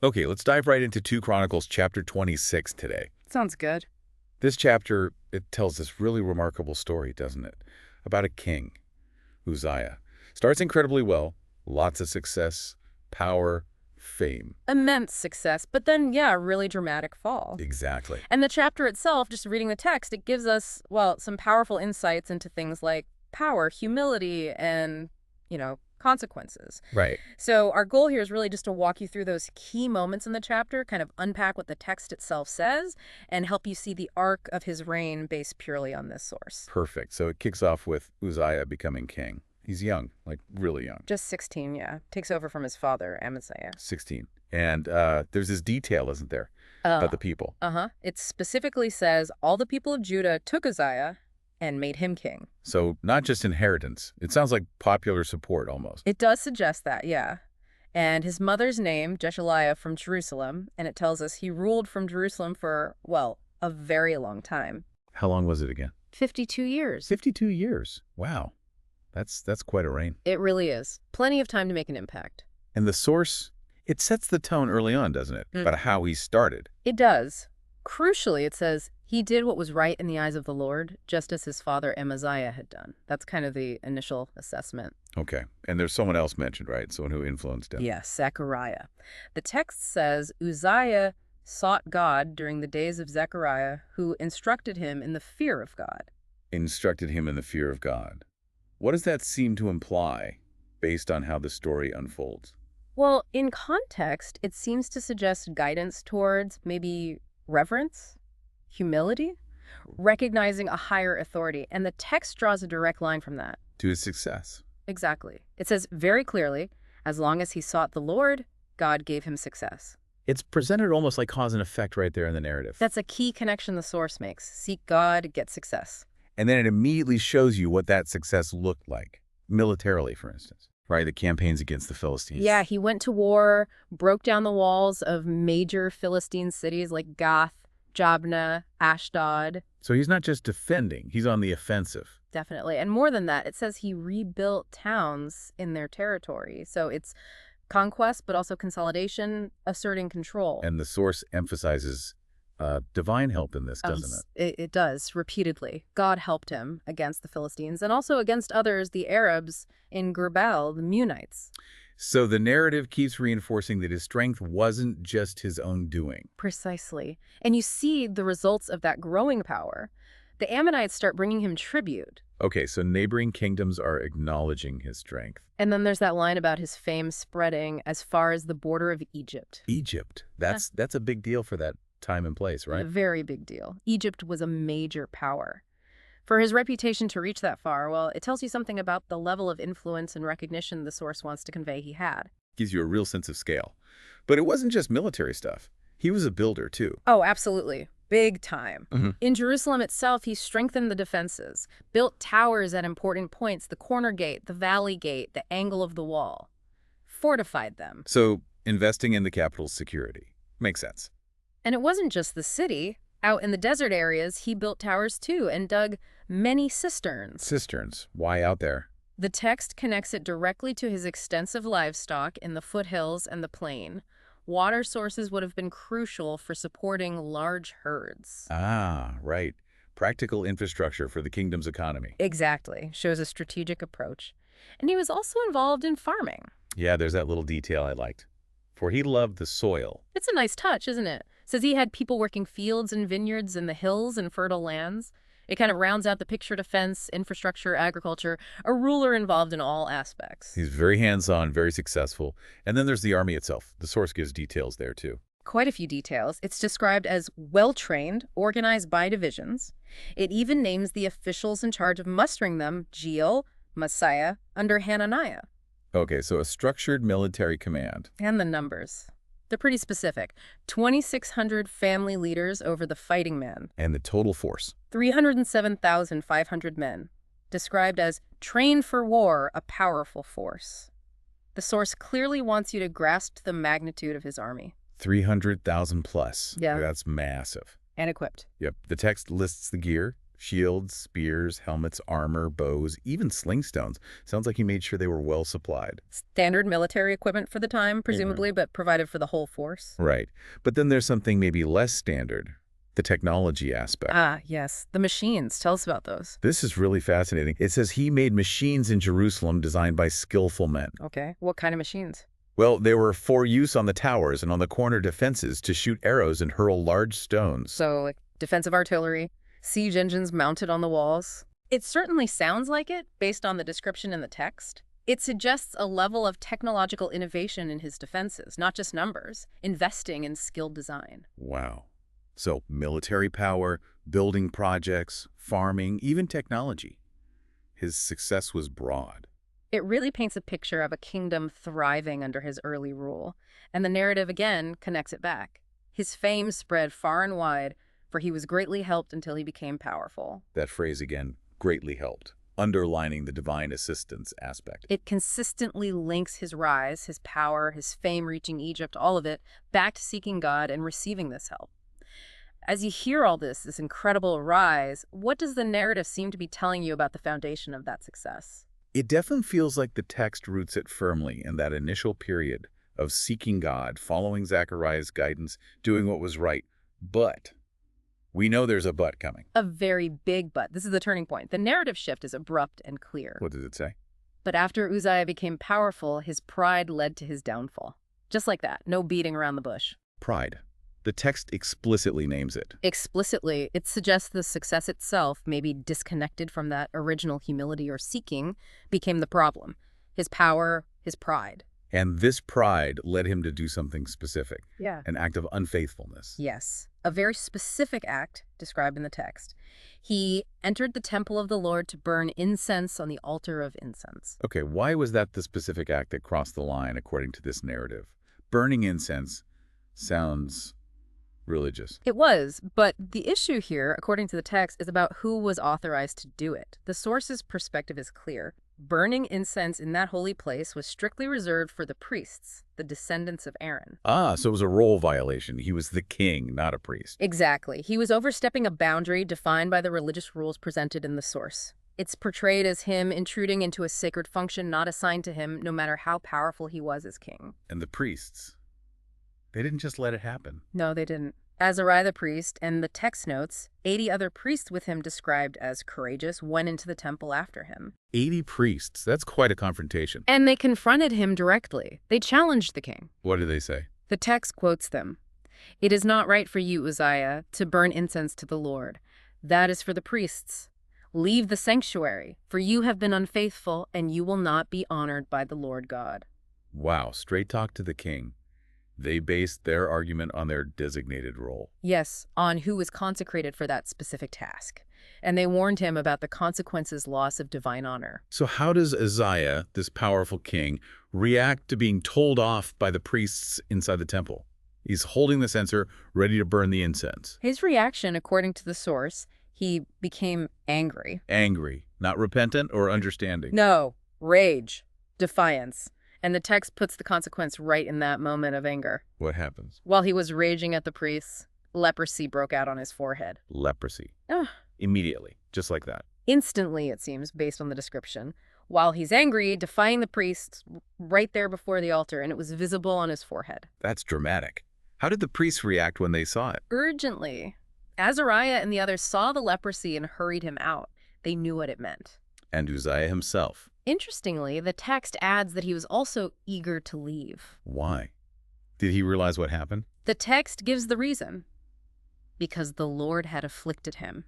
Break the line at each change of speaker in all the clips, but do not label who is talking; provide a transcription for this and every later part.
Okay, let's dive right into 2 Chronicles chapter 26 today.
Sounds good.
This chapter, it tells this really remarkable story, doesn't it? About a king, Uzziah. Starts incredibly well, lots of success, power, fame.
Immense success, but then, yeah, a really dramatic fall.
Exactly.
And the chapter itself, just reading the text, it gives us, well, some powerful insights into things like power, humility, and, consequences.
Right.
So our goal here is really just to walk you through those key moments in the chapter, kind of unpack what the text itself says, and help you see the arc of his reign based purely on this source.
Perfect. So it kicks off with Uzziah becoming king. He's young, like really young.
Just 16, yeah. Takes over from his father, Amaziah.
16. And there's this detail, isn't there, about the people?
It specifically says, all the people of Judah took Uzziah and made him king.
So not just inheritance. It sounds like popular support almost.
It does suggest that, yeah. And his mother's name, Jeshaliah, from Jerusalem, and it tells us he ruled from Jerusalem for, well, a very long time.
How long was it again?
52 years.
52 years. Wow. That's quite a reign.
It really is. Plenty of time to make an impact.
And the source, it sets the tone early on, doesn't it? About how he started.
It does. Crucially, it says, he did what was right in the eyes of the Lord, just as his father Amaziah had done. That's kind of the initial assessment.
Okay. And there's someone else mentioned, right? Someone who influenced him.
Yes, Zechariah. The text says Uzziah sought God during the days of Zechariah, who instructed him in the fear of God.
Instructed him in the fear of God. What does that seem to imply based on how the story unfolds?
Well, in context, it seems to suggest guidance towards maybe reverence, humility, recognizing a higher authority. And the text draws a direct line from that.
To his success.
Exactly. It says very clearly, as long as he sought the Lord, God gave him success.
It's presented almost like cause and effect right there in the narrative.
That's a key connection the source makes. Seek God, get success.
And then it immediately shows you what that success looked like, militarily, for instance. Right, the campaigns against the Philistines.
Yeah, he went to war, broke down the walls of major Philistine cities like Gath, Jabneh, Ashdod.
So he's not just defending, he's on the offensive.
Definitely. And more than that, it says he rebuilt towns in their territory. So it's conquest, but also consolidation, asserting control.
And the source emphasizes divine help in this, doesn't it?
It does, repeatedly. God helped him against the Philistines and also against others, the Arabs in Girbal, the Munites.
So the narrative keeps reinforcing that his strength wasn't just his own doing.
Precisely. And you see the results of that growing power. The Ammonites start bringing him tribute.
Okay, so neighboring kingdoms are acknowledging his strength.
And then there's that line about his fame spreading as far as the border of Egypt.
Egypt. That's a big deal for that time and place, right?
A very big deal. Egypt was a major power. For his reputation to reach that far, well, it tells you something about the level of influence and recognition the source wants to convey he had.
Gives you a real sense of scale. But it wasn't just military stuff. He was a builder, too.
Oh, absolutely. Big time. In Jerusalem itself, he strengthened the defenses, built towers at important points, the corner gate, the valley gate, the angle of the wall. Fortified them.
So investing in the capital's security. Makes sense.
And it wasn't just the city. Out in the desert areas, he built towers too and dug many cisterns.
Cisterns. Why out there?
The text connects it directly to his extensive livestock in the foothills and the plain. Water sources would have been crucial for supporting large herds.
Ah, right. Practical infrastructure for the kingdom's economy.
Exactly. Shows a strategic approach. And he was also involved in farming.
Yeah, there's that little detail I liked. For he loved the soil.
It's a nice touch, isn't it? Says he had people working fields and vineyards in the hills and fertile lands. It kind of rounds out the picture: defense, infrastructure, agriculture, a ruler involved in all aspects.
He's very hands-on, very successful. And then there's the army itself. The source gives details there, too.
Quite a few details. It's described as well-trained, organized by divisions. It even names the officials in charge of mustering them, Jeiel, Messiah, under Hananiah.
Okay, so a structured military command.
And the numbers. They're pretty specific. 2,600 family leaders over the fighting men.
And the total force.
307,500 men. Described as trained for war, a powerful force. The source clearly wants you to grasp the magnitude of his army.
300,000 plus.
Yeah.
That's massive.
And equipped.
Yep. The text lists the gear, Shields, spears, helmets, armor, bows, even slingstones. Sounds like he made sure they were well supplied.
Standard military equipment for the time, presumably, but provided for the whole force.
Right. But then there's something maybe less standard, the technology aspect.
Ah, yes. The machines. Tell us about those.
This is really fascinating. It says he made machines in Jerusalem designed by skillful men.
Okay. What kind of machines?
Well, they were for use on the towers and on the corner defenses to shoot arrows and hurl large stones.
So, like, defensive artillery, siege engines mounted on the walls. It certainly sounds like it, based on the description in the text. It suggests a level of technological innovation in his defenses, not just numbers, investing in skilled design.
Wow. So military power, building projects, farming, even technology. His success was broad.
It really paints a picture of a kingdom thriving under his early rule, and the narrative again connects it back. His fame spread far and wide, for he was greatly helped until he became powerful.
That phrase again, greatly helped, underlining the divine assistance aspect.
It consistently links his rise, his power, his fame reaching Egypt, all of it, back to seeking God and receiving this help. As you hear all this incredible rise, what does the narrative seem to be telling you about the foundation of that success?
It definitely feels like the text roots it firmly in that initial period of seeking God, following Zechariah's guidance, doing what was right. But we know there's a but coming.
A very big but. This is the turning point. The narrative shift is abrupt and clear.
What does it say?
But after Uzziah became powerful, his pride led to his downfall. Just like that. No beating around the bush.
Pride. The text explicitly names it.
Explicitly, it suggests the success itself, maybe disconnected from that original humility or seeking, became the problem. His power, his pride.
And this pride led him to do something specific.
Yeah.
An act of unfaithfulness.
Yes, a very specific act described in the text. He entered the temple of the Lord to burn incense on the altar of incense.
Okay, why was that the specific act that crossed the line according to this narrative? Burning incense sounds religious.
It was, but the issue here, according to the text, is about who was authorized to do it. The source's perspective is clear. Burning incense in that holy place was strictly reserved for the priests, the descendants of Aaron.
Ah, so it was a role violation. He was the king, not a priest.
Exactly. He was overstepping a boundary defined by the religious rules presented in the source. It's portrayed as him intruding into a sacred function not assigned to him, no matter how powerful he was as king.
And the priests, they didn't just let it happen.
No, they didn't. Azariah the priest and the text notes, 80 other priests with him described as courageous, went into the temple after him.
80 priests. That's quite a confrontation.
And they confronted him directly. They challenged the king.
What did they say?
The text quotes them. "It is not right for you, Uzziah, to burn incense to the Lord. That is for the priests. Leave the sanctuary, for you have been unfaithful, and you will not be honored by the Lord God."
Wow, straight talk to the king. They based their argument on their designated role.
Yes, on who was consecrated for that specific task. And they warned him about the consequences loss of divine honor.
So how does Uzziah, this powerful king, react to being told off by the priests inside the temple? He's holding the censer, ready to burn the incense.
His reaction, according to the source, he became angry.
Angry, not repentant or understanding.
No, rage, defiance. And the text puts the consequence right in that moment of anger.
What happens?
While he was raging at the priests, leprosy broke out on his forehead.
Leprosy.
Ah.
Immediately, just like that.
Instantly, it seems, based on the description. While he's angry, defying the priests right there before the altar, and it was visible on his forehead.
That's dramatic. How did the priests react when they saw it?
Urgently. Azariah and the others saw the leprosy and hurried him out. They knew what it meant.
And Uzziah himself.
Interestingly, the text adds that he was also eager to leave.
Why? Did he realize what happened?
The text gives the reason. Because the Lord had afflicted him.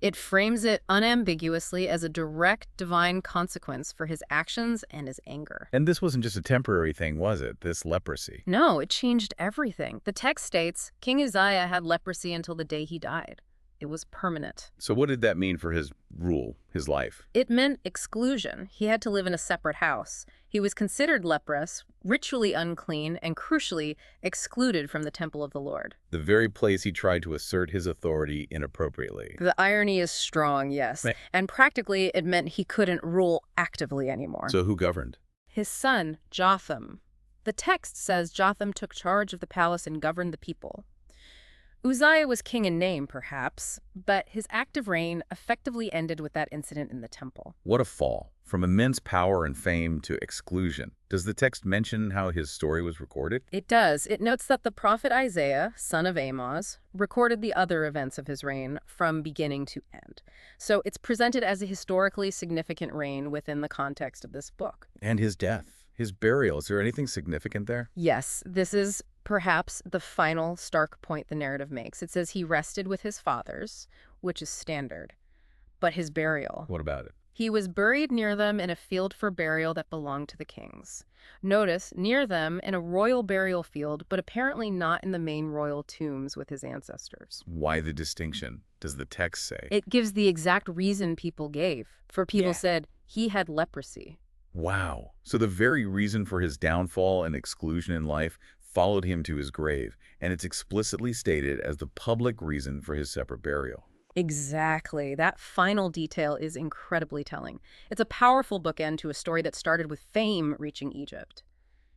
It frames it unambiguously as a direct divine consequence for his actions and his anger.
And this wasn't just a temporary thing, was it? This leprosy.
No, it changed everything. The text states, King Uzziah had leprosy until the day he died. It was permanent.
So what did that mean for his rule, his life?
It meant exclusion. He had to live in a separate house. He was considered leprous, ritually unclean, and crucially, excluded from the temple of the Lord.
The very place he tried to assert his authority inappropriately.
The irony is strong, yes.
Right.
And practically, it meant he couldn't rule actively anymore.
So who governed?
His son, Jotham. The text says Jotham took charge of the palace and governed the people. Uzziah was king in name, perhaps, but his active reign effectively ended with that incident in the temple.
What a fall. From immense power and fame to exclusion. Does the text mention how his story was recorded?
It does. It notes that the prophet Isaiah, son of Amoz, recorded the other events of his reign from beginning to end. So it's presented as a historically significant reign within the context of this book.
And his death, his burial. Is there anything significant there?
Yes, this is perhaps the final stark point the narrative makes. It says he rested with his fathers, which is standard, but his burial.
What about it?
He was buried near them in a field for burial that belonged to the kings. Notice, near them in a royal burial field, but apparently not in the main royal tombs with his ancestors.
Why the distinction? Does the text say?
It gives the exact reason people gave. For people
Yeah.
said he had leprosy.
Wow. So the very reason for his downfall and exclusion in life followed him to his grave, and it's explicitly stated as the public reason for his separate burial.
Exactly. That final detail is incredibly telling. It's a powerful bookend to a story that started with fame reaching Egypt.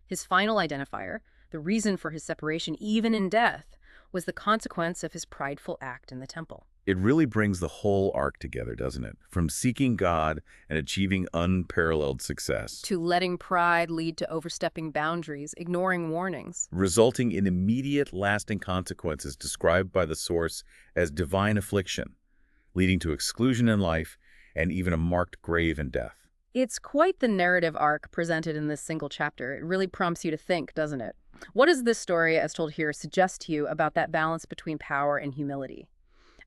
His final identifier, the reason for his separation even in death, was the consequence of his prideful act in the temple.
It really brings the whole arc together, doesn't it? From seeking God and achieving unparalleled success,
To letting pride lead to overstepping boundaries, ignoring warnings.
resulting in immediate, lasting consequences described by the source as divine affliction, leading to exclusion in life and even a marked grave in death.
It's quite the narrative arc presented in this single chapter. It really prompts you to think, doesn't it? What does this story, as told here, suggest to you about that balance between power and humility?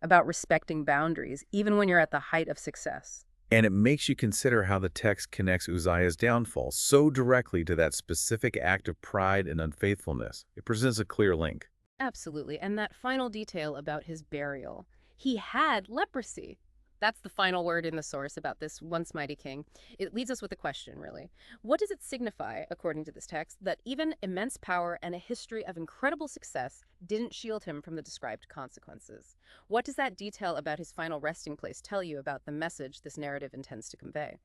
About respecting boundaries, even when you're at the height of success?
And it makes you consider how the text connects Uzziah's downfall so directly to that specific act of pride and unfaithfulness. It presents a clear link.
Absolutely. And that final detail about his burial. He had leprosy. That's the final word in the source about this once mighty king. It leads us with a question, really. What does it signify, according to this text, that even immense power and a history of incredible success didn't shield him from the described consequences? What does that detail about his final resting place tell you about the message this narrative intends to convey?